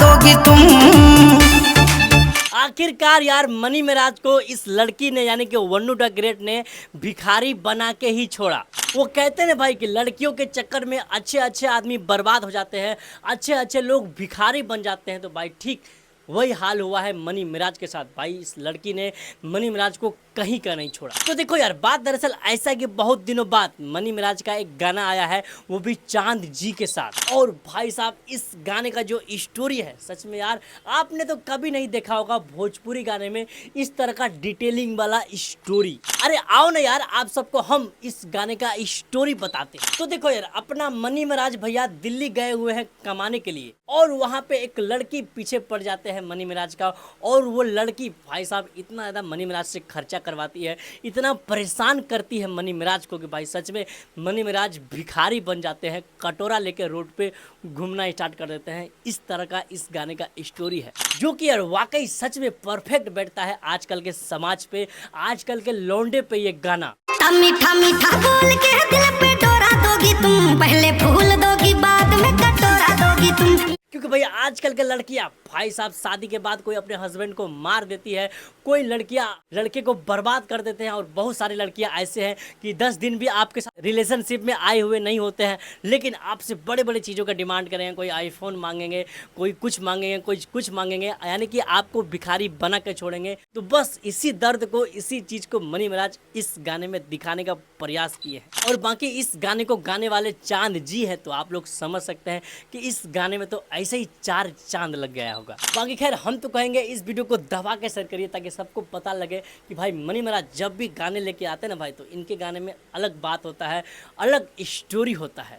दोगी तुम। आखिरकार यार मनी मिराज को इस लड़की ने यानी कि वन्नू द ग्रेट ने भिखारी बना के ही छोड़ा। वो कहते हैं भाई कि लड़कियों के चक्कर में अच्छे अच्छे आदमी बर्बाद हो जाते हैं, अच्छे अच्छे लोग भिखारी बन जाते हैं। तो भाई ठीक वही हाल हुआ है मनी मिराज के साथ। भाई इस लड़की ने मनी मिराज को कहीं का नहीं छोड़ा। तो देखो यार बात दरअसल ऐसा है कि बहुत दिनों बाद मनी मिराज का एक गाना आया है, वो भी चांद जी के साथ। और भाई साहब इस गाने का जो स्टोरी है सच में यार आपने तो कभी नहीं देखा होगा भोजपुरी गाने में इस तरह का डिटेलिंग वाला स्टोरी। अरे आओ ना यार आप सबको हम इस गाने का स्टोरी बताते हैं। तो देखो यार अपना मनी मिराज भैया दिल्ली गए हुए हैं कमाने के लिए, और वहाँ पे एक लड़की पीछे पड़ जाते हैं मनी मिराज का। और वो लड़की भाई साहब इतना ज़्यादा मनी मिराज से खर्चा करवाती है, इतना परेशान करती है मनी मिराज को कि भाई सच में मनी मिराज भिखारी बन जाते हैं, कटोरा लेकर रोड पे घूमना स्टार्ट कर देते हैं। इस तरह का इस गाने का स्टोरी है जो कि यार वाकई सच में परफेक्ट बैठता है आजकल के समाज पे, आजकल के लौंडे पे ये गाना। मीठा मीठा बोल के दिल पे डोरा दोगी तुम, पहले फूल दोगी बाद में कटोरा दोगी तुम। क्योंकि भैया आजकल के लड़कियां भाई साहब शादी के बाद कोई अपने हस्बैंड को मार देती है, कोई लड़कियां लड़के को बर्बाद कर देते हैं, और बहुत सारी लड़कियां ऐसे हैं कि 10 दिन भी आपके साथ रिलेशनशिप में आए हुए नहीं होते हैं, लेकिन आपसे बड़े बड़े चीज़ों का डिमांड करेंगे। कोई आईफोन मांगेंगे, कोई कुछ मांगेंगे, कोई कुछ मांगेंगे, यानी कि आपको भिखारी बना के छोड़ेंगे। तो बस इसी दर्द को, इसी चीज़ को मनी मिराज इस गाने में दिखाने का प्रयास किए हैं। और बाकी इस गाने को गाने वाले चांद जी है, तो आप लोग समझ सकते हैं कि इस गाने में तो ऐसे ही 4 चांद लग गया होगा। बाकी खैर हम तो कहेंगे इस वीडियो को दबा के शेयर करिए ताकि सबको पता लगे कि भाई मनी मिराज जब भी गाने लेके आते हैं ना भाई, तो इनके गाने में अलग बात होता है, अलग स्टोरी होता है।